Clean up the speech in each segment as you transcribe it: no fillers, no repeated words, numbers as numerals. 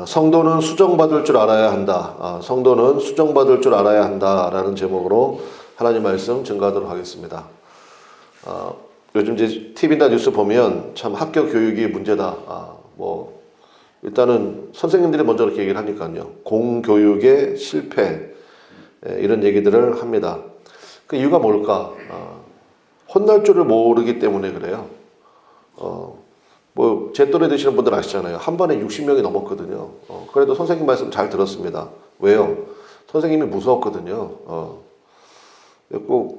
성도는 수정받을 줄 알아야 한다. 성도는 수정받을 줄 알아야 한다라는 제목으로 하나님 말씀 증거하도록 하겠습니다. 요즘 이제 TV나 뉴스 보면 참 학교 교육이 문제다. 일단은 선생님들이 먼저 그렇게 얘기를 하니까요. 공교육의 실패, 이런 얘기들을 합니다. 그 이유가 뭘까? 혼날 줄을 모르기 때문에 그래요. 제 또래 되시는 분들 아시잖아요. 한 번에 60명이 넘었거든요. 그래도 선생님 말씀 잘 들었습니다. 왜요? 선생님이 무서웠거든요.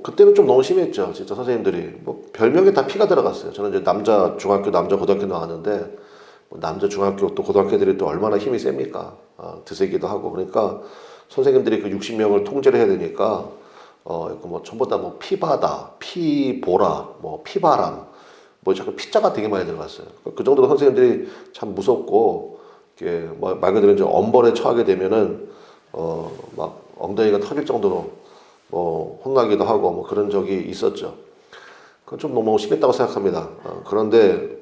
그때는 좀 너무 심했죠. 진짜 선생님들이. 별명에 다 피가 들어갔어요. 저는 이제 남자 중학교, 남자 고등학교 나왔는데, 남자 중학교 또 고등학교들이 또 얼마나 힘이 셉니까? 드세기도 하고. 그러니까 선생님들이 그 60명을 통제를 해야 되니까, 전부 다 피바다, 피보라, 피바람, 자꾸 피자가 되게 많이 들어갔어요. 그 정도로 선생님들이 참 무섭고, 이렇게 말 그대로 이제 엄벌에 처하게 되면은, 엉덩이가 터질 정도로 혼나기도 하고 그런 적이 있었죠. 그건 좀 너무 심했다고 생각합니다. 그런데,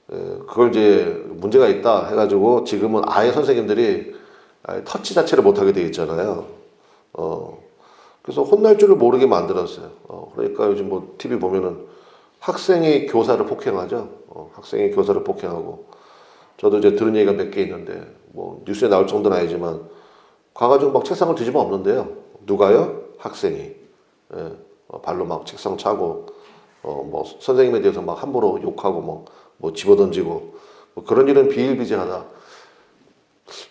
그걸 이제 문제가 있다 해가지고 지금은 아예 선생님들이 아예 터치 자체를 못하게 되어 있잖아요. 그래서 혼날 줄을 모르게 만들었어요. 그러니까 요즘 TV 보면은 학생이 교사를 폭행하죠. 학생이 교사를 폭행하고. 저도 이제 들은 얘기가 몇 개 있는데, 뉴스에 나올 정도는 아니지만, 가가지고 막 책상을 뒤집어 엎는데요. 누가요? 학생이. 발로 막 책상 차고, 선생님에 대해서 막 함부로 욕하고, 집어던지고, 그런 일은 비일비재하다.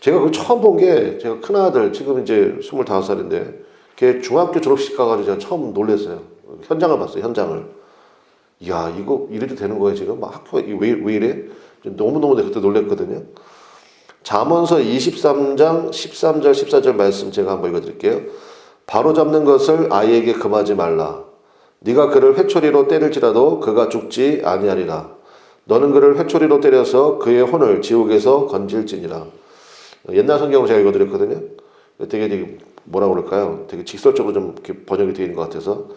제가 그걸 처음 본 게, 제가 큰아들, 지금 이제 25살인데, 걔 중학교 졸업식 가가지고 제가 처음 놀랐어요. 현장을 봤어요, 현장을. 이야, 이거 이래도 되는 거예요, 지금? 학교가 왜 이래? 너무너무 그때 놀랐거든요. 잠언서 23장 13절 14절 말씀 제가 한번 읽어드릴게요. 바로 잡는 것을 아이에게 금하지 말라. 네가 그를 회초리로 때릴지라도 그가 죽지 아니하리라. 너는 그를 회초리로 때려서 그의 혼을 지옥에서 건질지니라. 옛날 성경을 제가 읽어드렸거든요. 되게 뭐라고 그럴까요? 되게 직설적으로 좀 이렇게 번역이 되어 있는 것 같아서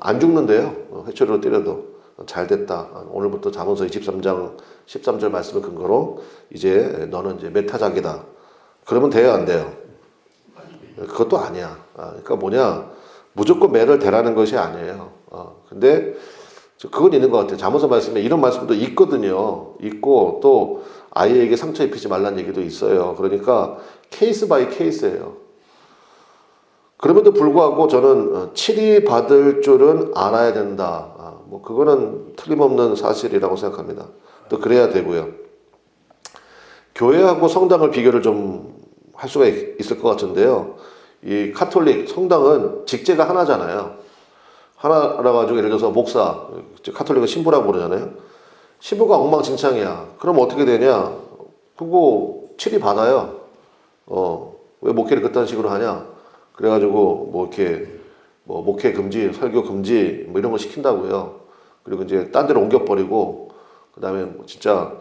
안 죽는데요. 회초리로 때려도 잘 됐다. 오늘부터 잠언서 23장 13절 말씀을 근거로 이제 너는 이제 메타작이다. 그러면 돼요, 안 돼요? 그것도 아니야. 그러니까 뭐냐? 무조건 매를 대라는 것이 아니에요. 근데 그건 있는 것 같아요. 잠언서 말씀에 이런 말씀도 있거든요. 있고 또 아이에게 상처 입히지 말라는 얘기도 있어요. 그러니까 케이스 바이 케이스예요. 그럼에도 불구하고 저는 치리 받을 줄은 알아야 된다. 그거는 틀림없는 사실이라고 생각합니다. 또 그래야 되고요. 교회하고 성당을 비교를 좀 할 수가 있을 것 같은데요. 이 카톨릭 성당은 직제가 하나잖아요. 하나라 가지고 예를 들어서 목사, 카톨릭은 신부라고 그러잖아요. 신부가 엉망진창이야. 그럼 어떻게 되냐? 그거 치리 받아요. 왜 목회를 그딴 식으로 하냐? 그래가지고 목회 금지, 설교 금지 이런 거 시킨다고요. 그리고 이제 딴 데로 옮겨버리고 그다음에 진짜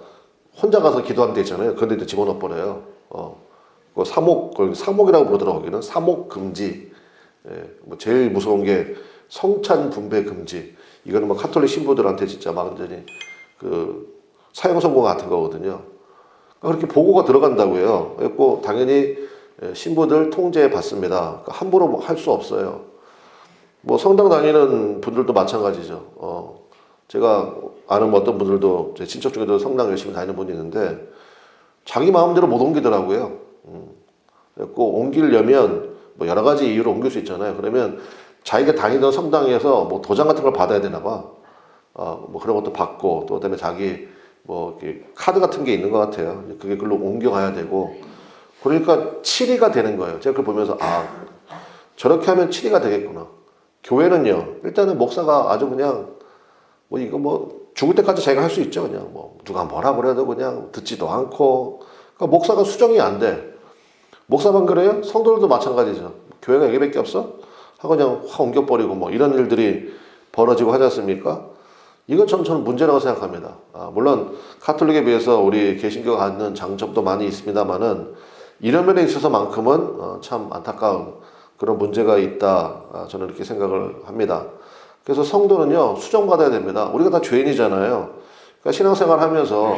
혼자 가서 기도하면 되잖아요. 그런데 이제 집어넣어 버려요. 사목이라고 부르더라고요. 거기는 사목 금지. 제일 무서운 게 성찬 분배 금지. 이거는 카톨릭 신부들한테 진짜 완전히 사형 선고 같은 거거든요. 그렇게 보고가 들어간다고요. 그래서 당연히 신부들 통제 받습니다. 함부로 할 수 없어요. 성당 다니는 분들도 마찬가지죠. 제가 아는 어떤 분들도 제 친척 중에도 성당 열심히 다니는 분이 있는데 자기 마음대로 못 옮기더라고요. 그래서 옮기려면 여러 가지 이유로 옮길 수 있잖아요. 그러면 자기가 다니던 성당에서 도장 같은 걸 받아야 되나 봐. 그런 것도 받고 또 그다음에 자기 이렇게 카드 같은 게 있는 것 같아요. 그게 글로 옮겨가야 되고. 그러니까 치리가 되는 거예요. 제가 그걸 보면서 저렇게 하면 치리가 되겠구나. 교회는요. 일단은 목사가 아주 그냥 죽을 때까지 자기가 할 수 있죠. 그냥 누가 뭐라 그래도 그냥 듣지도 않고. 그러니까 목사가 수정이 안 돼. 목사만 그래요? 성도들도 마찬가지죠. 교회가 여기밖에 없어? 하고 그냥 확 옮겨버리고 이런 일들이 벌어지고 하지 않습니까? 이건 저는 문제라고 생각합니다. 물론 카톨릭에 비해서 우리 개신교가 갖는 장점도 많이 있습니다만은 이런 면에 있어서만큼은 참 안타까운 그런 문제가 있다. 저는 이렇게 생각을 합니다. 그래서 성도는요, 수정받아야 됩니다. 우리가 다 죄인이잖아요. 그러니까 신앙생활 하면서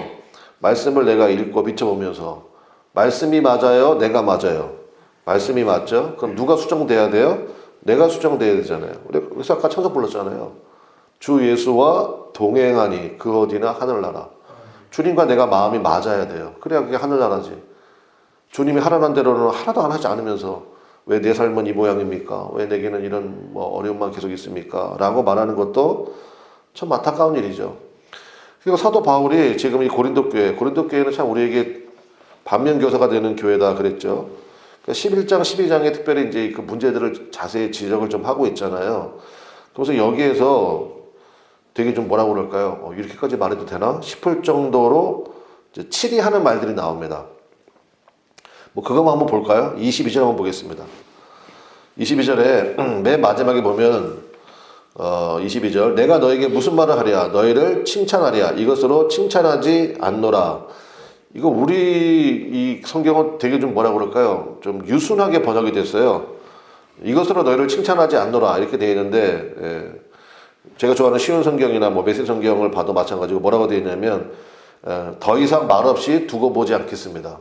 말씀을 내가 읽고 비춰보면서 말씀이 맞아요? 내가 맞아요? 말씀이 맞죠? 그럼 누가 수정돼야 돼요? 내가 수정돼야 되잖아요. 그래서 아까 찬송 불렀잖아요. 주 예수와 동행하니 그 어디나 하늘나라. 주님과 내가 마음이 맞아야 돼요. 그래야 그게 하늘나라지. 주님이 하라는 대로는 하나도 안 하지 않으면서 왜 내 삶은 이 모양입니까? 왜 내게는 이런 뭐 어려움만 계속 있습니까? 라고 말하는 것도 참 안타까운 일이죠. 그리고 사도 바울이 지금 이 고린도 교회는 참 우리에게 반면교사가 되는 교회다 그랬죠. 그러니까 11장, 12장에 특별히 이제 그 문제들을 자세히 지적을 좀 하고 있잖아요. 그래서 여기에서 되게 좀 뭐라고 그럴까요? 이렇게까지 말해도 되나? 싶을 정도로 이제 치리하는 말들이 나옵니다. 뭐 그거만 한번 볼까요? 22절 한번 보겠습니다. 22절에 맨 마지막에 보면 22절 내가 너에게 무슨 말을 하랴 너희를 칭찬하랴 이것으로 칭찬하지 않노라. 이거 우리 이 성경은 되게 좀 뭐라 그럴까요? 좀 유순하게 번역이 됐어요. 이것으로 너희를 칭찬하지 않노라 이렇게 되어 있는데 제가 좋아하는 쉬운 성경이나 뭐 메시지 성경을 봐도 마찬가지고 뭐라고 되어 있냐면 더 이상 말없이 두고 보지 않겠습니다.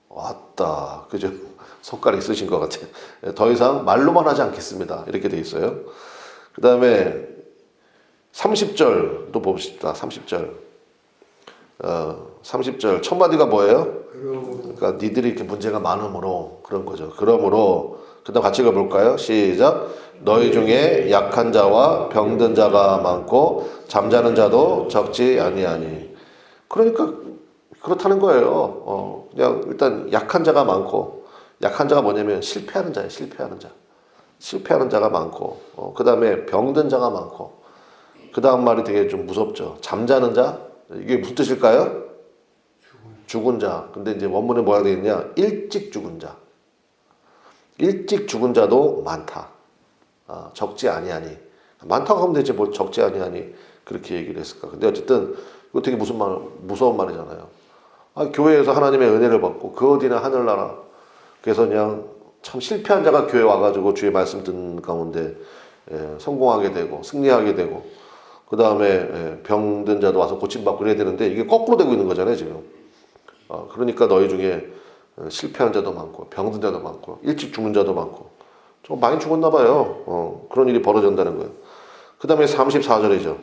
왔다 그죠? 속깔이 있으신 것 같아요. 더 이상 말로만 하지 않겠습니다. 이렇게 되어 있어요. 그 다음에 30절도 봅시다. 30절 30절 첫 마디가 뭐예요? 그러니까 니들이 이렇게 문제가 많으므로 그런 거죠. 그러므로 그 다음 같이 가볼까요? 시작. 너희 중에 약한 자와 병든 자가 많고 잠자는 자도 적지 아니하니. 그러니까 그렇다는 거예요. 그냥 일단 약한 자가 많고 약한 자가 뭐냐면 실패하는 자예요. 실패하는 자가 많고 그 다음에 병든 자가 많고 그 다음 말이 되게 좀 무섭죠. 잠자는 자 이게 무슨 뜻일까요? 죽은 자. 근데 이제 원문에 뭐가 되어 있냐? 일찍 죽은 자. 일찍 죽은 자도 많다. 적지 아니하니. 많다고 하면 되지 뭐 적지 아니하니 그렇게 얘기를 했을까. 근데 어쨌든 이거 되게 무서운 말이잖아요. 교회에서 하나님의 은혜를 받고 그 어디나 하늘나라. 그래서 그냥 참 실패한 자가 교회 와가지고 주의 말씀 듣는 가운데 성공하게 되고 승리하게 되고 그 다음에 병든 자도 와서 고침받고 그래야 되는데 이게 거꾸로 되고 있는 거잖아요 지금. 그러니까 너희 중에 실패한 자도 많고 병든 자도 많고 일찍 죽는 자도 많고 좀 많이 죽었나 봐요. 그런 일이 벌어진다는 거예요. 그 다음에 34절이죠.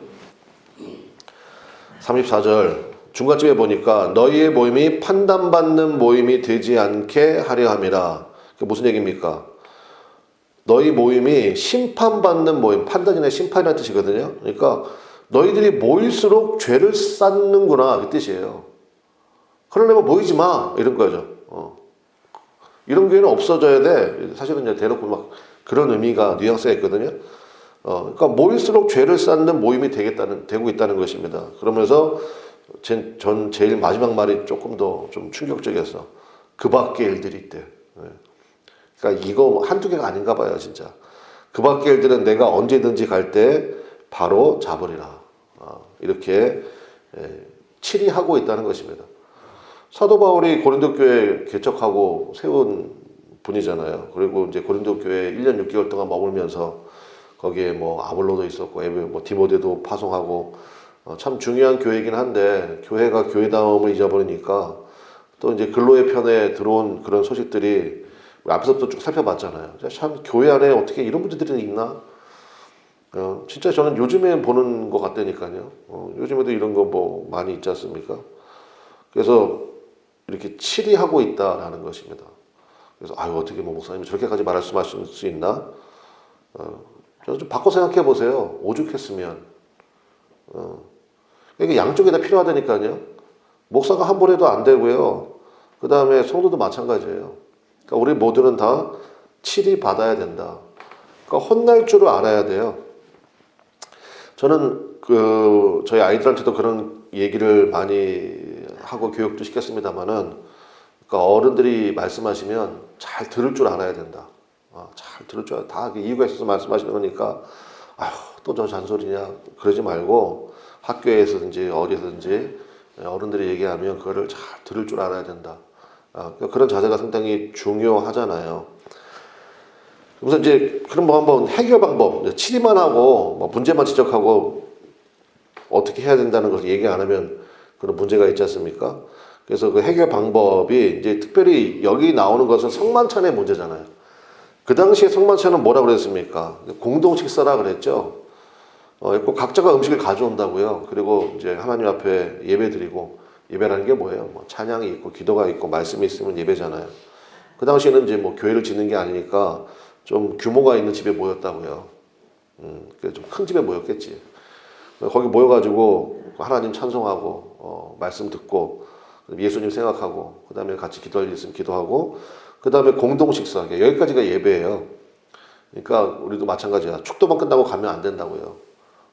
34절 중간쯤에 보니까 너희의 모임이 판단받는 모임이 되지 않게 하려 함이라. 그게 무슨 얘기입니까? 너희 모임이 심판받는 모임, 판단이나 심판이라는 뜻이거든요. 그러니까 너희들이 모일수록 죄를 쌓는구나 그 뜻이에요. 그러려면 모이지 마 이런 거죠. 이런 교회는 없어져야 돼. 사실은 이제 대놓고 막 그런 의미가 뉘앙스가 있거든요. 그러니까 모일수록 죄를 쌓는 모임이 되고 있다는 것입니다. 그러면서 전 제일 마지막 말이 조금 더 좀 충격적이었어. 그 밖의 일들이 있대. 그러니까 이거 한두 개가 아닌가 봐요, 진짜. 그 밖의 일들은 내가 언제든지 갈 때 바로 잡으리라. 이렇게 치리하고 있다는 것입니다. 사도 바울이 고린도 교회 개척하고 세운 분이잖아요. 그리고 이제 고린도 교회 1년 6개월 동안 머물면서 거기에 뭐 아볼로도 있었고, 뭐 디모데도 파송하고, 참 중요한 교회이긴 한데, 교회가 교회다움을 잊어버리니까, 또 이제 근로의 편에 들어온 그런 소식들이, 앞에서부터 쭉 살펴봤잖아요. 참, 교회 안에 어떻게 이런 문제들이 있나? 진짜 저는 요즘에 보는 것 같다니까요. 요즘에도 이런 거 뭐 많이 있지 않습니까? 그래서 이렇게 치리하고 있다라는 것입니다. 그래서, 어떻게 뭐 목사님이 저렇게까지 말씀하실 수 있나? 좀 바꿔 생각해 보세요. 오죽했으면. 이게 양쪽이 다 필요하다니까요. 목사가 한 번 해도 안 되고요. 그 다음에 성도도 마찬가지예요. 그러니까 우리 모두는 다 치리 받아야 된다. 그러니까 혼날 줄을 알아야 돼요. 저는 저희 아이들한테도 그런 얘기를 많이 하고 교육도 시켰습니다만은, 그러니까 어른들이 말씀하시면 잘 들을 줄 알아야 된다. 잘 들을 줄 다 이유가 있어서 말씀하시는 거니까 또 저 잔소리냐 그러지 말고 학교에서든지 어디서든지 어른들이 얘기하면 그거를 잘 들을 줄 알아야 된다. 그러니까 그런 자세가 상당히 중요하잖아요. 그래서 이제 그럼 뭐 한번 해결 방법 치리만 하고 뭐 문제만 지적하고 어떻게 해야 된다는 것을 얘기 안 하면 그런 문제가 있지 않습니까? 그래서 그 해결 방법이 이제 특별히 여기 나오는 것은 성만찬의 문제잖아요. 그 당시에 성만찬은 뭐라 그랬습니까? 공동 식사라 그랬죠. 각자가 음식을 가져온다고요. 그리고 이제 하나님 앞에 예배 드리고, 예배라는 게 뭐예요? 뭐 찬양이 있고 기도가 있고 말씀이 있으면 예배잖아요. 그 당시에는 이제 뭐 교회를 짓는 게 아니니까 좀 규모가 있는 집에 모였다고요. 좀 큰 집에 모였겠지. 거기 모여가지고 하나님 찬송하고 말씀 듣고 예수님 생각하고 그다음에 같이 기도할 일 있으면 기도하고 그다음에 공동 식사. 여기까지가 예배예요. 그러니까 우리도 마찬가지야. 축도만 끝나고 가면 안 된다고요.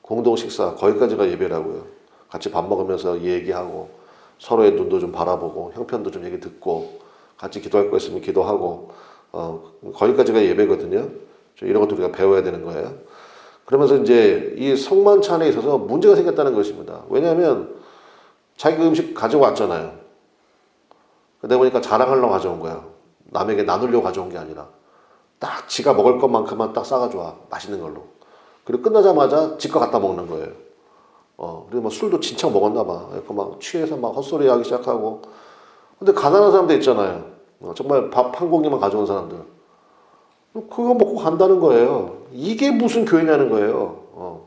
공동 식사 거기까지가 예배라고요. 같이 밥 먹으면서 얘기하고 서로의 눈도 좀 바라보고 형편도 좀 얘기 듣고 같이 기도할 거 있으면 기도하고 거기까지가 예배거든요. 이런 것도 우리가 배워야 되는 거예요. 그러면서 이제 이 성만찬에 있어서 문제가 생겼다는 것입니다. 왜냐하면 자기가 음식 가지고 왔잖아요. 그러다 보니까 자랑하려고 가져온 거야. 남에게 나누려고 가져온 게 아니라 딱 지가 먹을 것만큼만 딱 싸가지고 와. 맛있는 걸로. 그리고 끝나자마자 지가 갖다 먹는 거예요. 그리고 막 술도 진짜 먹었나 봐. 그러니까 막 취해서 막 헛소리 하기 시작하고. 근데 가난한 사람들 있잖아요. 정말 밥 한 공기만 가져온 사람들. 그거 먹고 간다는 거예요. 이게 무슨 교회냐는 거예요.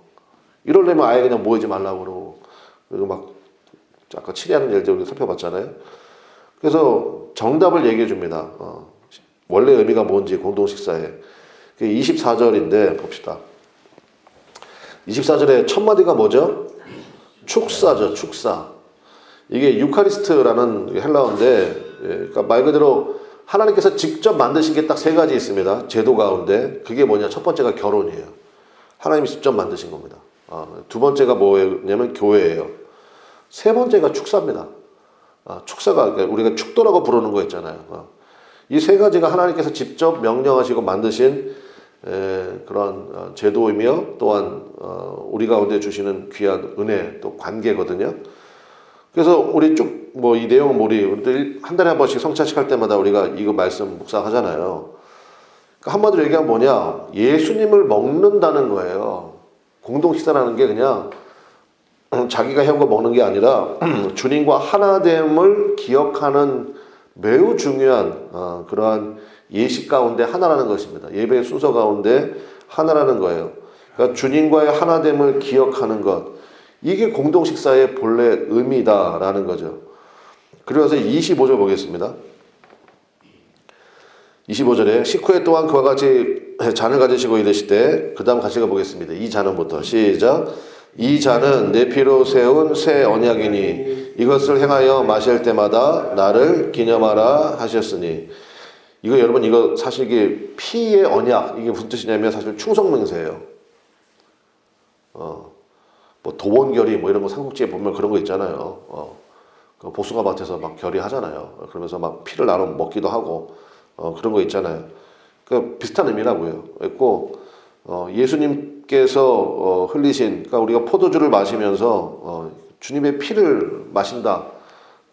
이러려면 아예 그냥 모이지 말라고 그러고. 그리고 막 아까 치리하는 일들 우리 살펴봤잖아요. 그래서 정답을 얘기해 줍니다. 원래 의미가 뭔지 공동 식사에. 24절인데 봅시다. 24절에 첫 마디가 뭐죠? 축사죠, 축사. 이게 유카리스트라는 헬라어인데, 그러니까 말 그대로 하나님께서 직접 만드신 게 딱 세 가지 있습니다. 제도 가운데. 그게 뭐냐? 첫 번째가 결혼이에요. 하나님이 직접 만드신 겁니다. 두 번째가 뭐냐면 교회예요. 세 번째가 축사입니다. 축사가 우리가 축도라고 부르는 거 있잖아요. 이 세 가지가 하나님께서 직접 명령하시고 만드신 그런 제도이며 또한 우리 가운데 주시는 귀한 은혜 또 관계거든요. 그래서 우리 쭉 뭐 이 내용은 우리들 한 달에 한 번씩 성찬식 할 때마다 우리가 이거 말씀 묵상하잖아요. 그러니까 한마디로 얘기하면 뭐냐? 예수님을 먹는다는 거예요. 공동 식사라는 게 그냥 자기가 해온 거 먹는 게 아니라 주님과 하나됨을 기억하는 매우 중요한 그러한 예식 가운데 하나라는 것입니다. 예배의 순서 가운데 하나라는 거예요. 그러니까 주님과의 하나됨을 기억하는 것. 이게 공동 식사의 본래 의미다라는 거죠. 그래서 25절 보겠습니다. 25절에 식후에 또한 그와 같이 잔을 가지시고 이르시되 그 다음 같이 가보겠습니다. 이 잔은부터 시작. 이 잔은 내 피로 세운 새 언약이니 이것을 행하여 마실 때마다 나를 기념하라 하셨으니. 이거 여러분 이거 사실 이게 피의 언약 이게 무슨 뜻이냐면 사실 충성맹세예요. 뭐 도원결의 뭐 이런 거 삼국지에 보면 그런 거 있잖아요. 그 복숭아 밭에서 막 결의하잖아요. 그러면서 막 피를 나눠 먹기도 하고 그런 거 있잖아요. 그 비슷한 의미라고요. 그랬고 예수님께서 흘리신 그러니까 우리가 포도주를 마시면서 주님의 피를 마신다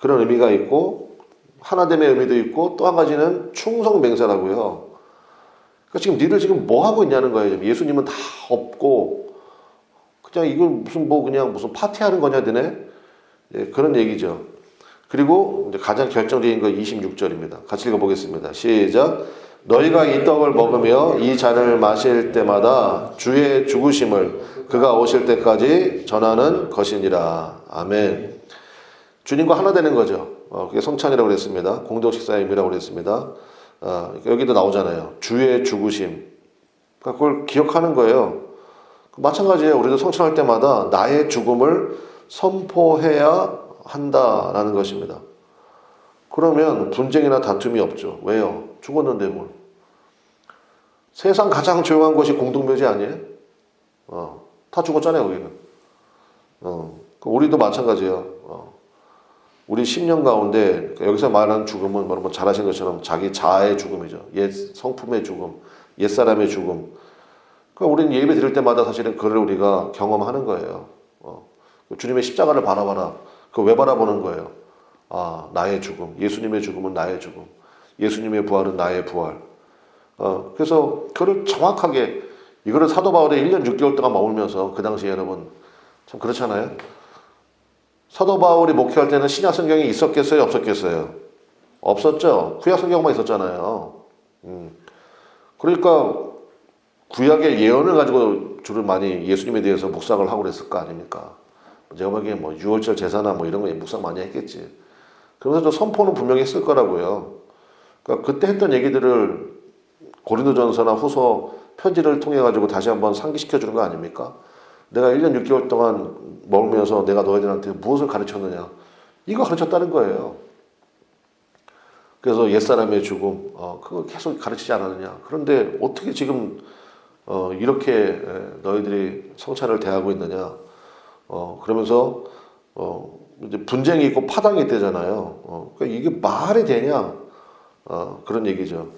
그런 의미가 있고 하나됨의 의미도 있고 또 한 가지는 충성맹세라고요. 그러니까 지금 니들 지금 뭐 하고 있냐는 거예요. 예수님은 다 없고 그냥 이걸 무슨 파티하는 거냐 되네. 예, 그런 얘기죠. 그리고 이제 가장 결정적인 거 26절입니다. 같이 읽어보겠습니다. 시작. 너희가 이 떡을 먹으며 이 잔을 마실 때마다 주의 죽으심을 그가 오실 때까지 전하는 것이니라. 아멘. 주님과 하나 되는 거죠. 그게 성찬이라고 그랬습니다. 공동식사의 의미라고 그랬습니다. 여기도 나오잖아요. 주의 죽으심. 그러니까 그걸 기억하는 거예요. 마찬가지예요. 우리도 성찬할 때마다 나의 죽음을 선포해야 한다라는 것입니다. 그러면 분쟁이나 다툼이 없죠. 왜요? 죽었는데 뭘. 세상 가장 조용한 곳이 공동묘지 아니에요? 다 죽었잖아요, 거기는. 우리도 마찬가지예요. 우리 10년 가운데 여기서 말하는 죽음은 뭐 잘 아시는 것처럼 자기 자아의 죽음이죠. 옛 성품의 죽음, 옛사람의 죽음. 그러니까 우리는 예배 드릴 때마다 사실은 그를 우리가 경험하는 거예요. 주님의 십자가를 바라봐라. 그거 왜 바라보는 거예요? 나의 죽음. 예수님의 죽음은 나의 죽음. 예수님의 부활은 나의 부활. 그래서 그를 정확하게 이거를 사도 바울이 1년 6개월 동안 머물면서 그 당시에 여러분 참 그렇잖아요. 사도 바울이 목회할 때는 신약 성경이 있었겠어요, 없었겠어요? 없었죠. 구약 성경만 있었잖아요. 그러니까 구약의 예언을 가지고 주로 많이 예수님에 대해서 묵상을 하고 그랬을 거 아닙니까? 제가 보기엔 뭐 유월절 제사나 뭐 이런 거 묵상 많이 했겠지. 그러면서 저 선포는 분명히 했을 거라고요. 그러니까 그때 했던 얘기들을 고린도전서나 후서 편지를 통해 가지고 다시 한번 상기시켜 주는 거 아닙니까? 내가 1년 6개월 동안 먹으면서 내가 너희들한테 무엇을 가르쳤느냐? 이거 가르쳤다는 거예요. 그래서 옛사람의 죽음, 그거 계속 가르치지 않았느냐? 그런데 어떻게 지금 이렇게 너희들이 성찬을 대하고 있느냐? 그러면서 이제 분쟁이 있고 파당이 있대잖아요. 그러니까 이게 말이 되냐? 그런 얘기죠.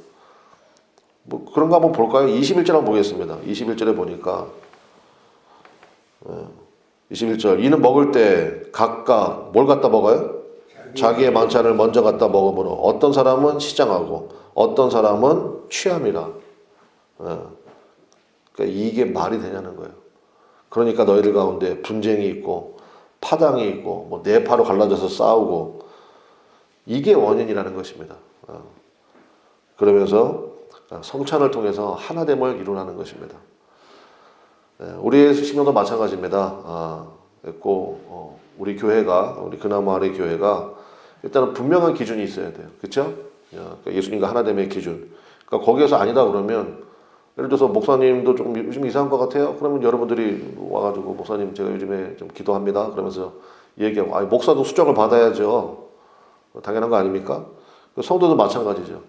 뭐 그런 거 한번 볼까요? 21절 한번 보겠습니다. 21절에 보니까 21절 이는 먹을 때 각각 뭘 갖다 먹어요? 자기의 만찬을 먼저 갖다 먹으므로 어떤 사람은 시장하고 어떤 사람은 취함이라. 그러니까 이게 말이 되냐는 거예요. 그러니까 너희들 가운데 분쟁이 있고 파당이 있고 뭐 네파로 갈라져서 싸우고 이게 원인이라는 것입니다. 그러면서 성찬을 통해서 하나됨을 이루라는 것입니다. 우리의 심령도 마찬가지입니다. 그리고 우리 교회가 우리 그나마을의 교회가 일단은 분명한 기준이 있어야 돼요. 그렇죠? 예수님과 하나됨의 기준. 그러니까 거기에서 아니다 그러면 예를 들어서 목사님도 조금 요즘 이상한 것 같아요. 그러면 여러분들이 와가지고 목사님 제가 요즘에 좀 기도합니다. 그러면서 얘기하고 목사도 수정을 받아야죠. 당연한 거 아닙니까? 성도도 마찬가지죠.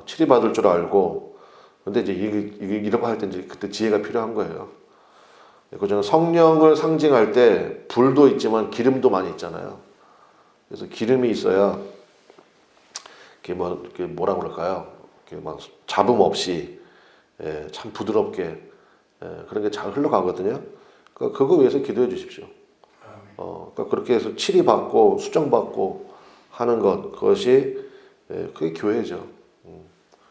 치리받을 줄 알고 근데 이제 이게 이렇게 할 때 이제 그때 지혜가 필요한 거예요. 그죠? 성령을 상징할 때 불도 있지만 기름도 많이 있잖아요. 그래서 기름이 있어야 이게 뭐라 그럴까요? 이게 막 잡음 없이 참 부드럽게 그런 게 잘 흘러가거든요. 그러니까 그거 위해서 기도해 주십시오. 그러니까 그렇게 해서 치리받고 수정받고 하는 것 그것이 그게 교회죠.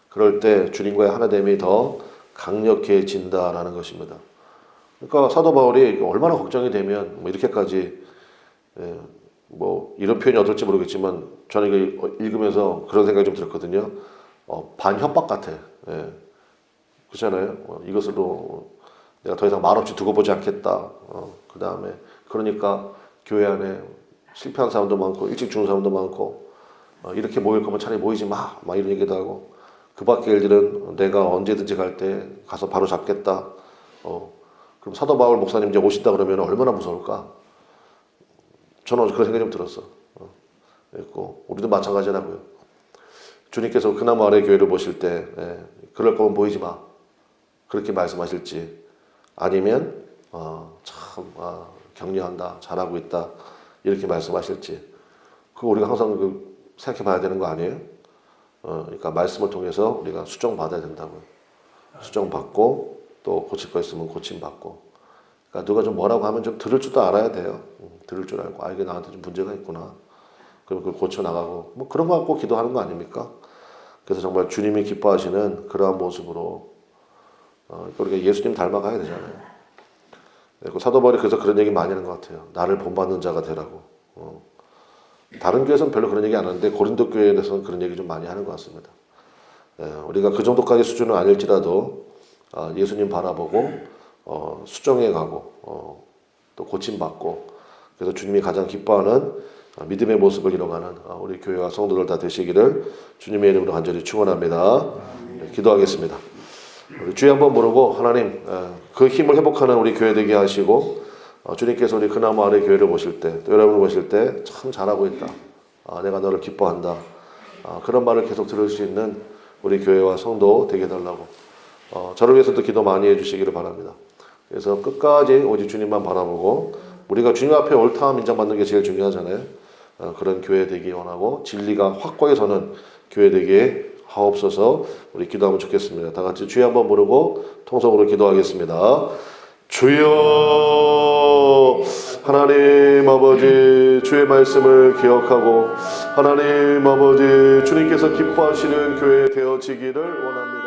그럴 때 주님과의 하나됨이 더 강력해진다라는 것입니다. 그러니까 사도 바울이 얼마나 걱정이 되면 뭐 이렇게까지 뭐 이런 표현이 어떨지 모르겠지만 저는 이거 읽으면서 그런 생각이 좀 들었거든요. 반협박 같아. 그렇잖아요. 이것으로 내가 더 이상 말없이 두고 보지 않겠다. 그 다음에 그러니까 교회 안에 실패한 사람도 많고 일찍 죽는 사람도 많고 이렇게 모일 거면 차라리 모이지 마. 막 이런 얘기도 하고 그 밖의 일들은 내가 언제든지 갈 때 가서 바로 잡겠다. 그럼 사도 바울 목사님 이제 오신다 그러면 얼마나 무서울까? 저는 그런 생각이 좀 들었어. 그리고 우리도 마찬가지라고요. 주님께서 그나마을의 교회를 보실 때 그럴 거면 모이지 마. 그렇게 말씀하실지 아니면 참 격려한다. 잘하고 있다. 이렇게 말씀하실지 그거 우리가 항상 생각해 봐야 되는 거 아니에요? 그러니까 말씀을 통해서 우리가 수정받아야 된다고요. 수정받고 또 고칠 거 있으면 고침받고 그러니까 누가 좀 뭐라고 하면 좀 들을 줄도 알아야 돼요. 들을 줄 알고 이게 나한테 좀 문제가 있구나. 그럼 그걸 고쳐나가고 뭐 그런 거 갖고 기도하는 거 아닙니까? 그래서 정말 주님이 기뻐하시는 그러한 모습으로 우리가 예수님 닮아가야 되잖아요. 그리고 사도 바울이 그래서 그런 얘기 많이 하는 것 같아요. 나를 본받는 자가 되라고. 다른 교회에서는 별로 그런 얘기 안 하는데 고린도 교회에서는 그런 얘기 좀 많이 하는 것 같습니다. 우리가 그 정도까지 수준은 아닐지라도 예수님 바라보고 수정해 가고 또 고침받고 그래서 주님이 가장 기뻐하는 믿음의 모습을 이뤄가는 우리 교회와 성도들 다 되시기를 주님의 이름으로 간절히 축원합니다. 기도하겠습니다. 우리 주여 한번 부르고 하나님 그 힘을 회복하는 우리 교회 되게 하시고 주님께서 우리 그나마을의 교회를 보실 때 또 여러분을 보실 때 참 잘하고 있다. 내가 너를 기뻐한다. 그런 말을 계속 들을 수 있는 우리 교회와 성도 되게 해달라고 저를 위해서도 기도 많이 해주시기를 바랍니다. 그래서 끝까지 오직 주님만 바라보고 우리가 주님 앞에 옳다함 인정받는 게 제일 중요하잖아요. 그런 교회 되기 원하고 진리가 확고히 서는 교회 되게 하옵소서. 우리 기도하면 좋겠습니다. 다 같이 주여 한번 부르고 통성으로 기도하겠습니다. 주여 하나님 아버지 주의 말씀을 기억하고 하나님 아버지 주님께서 기뻐하시는 교회 되어지기를 원합니다.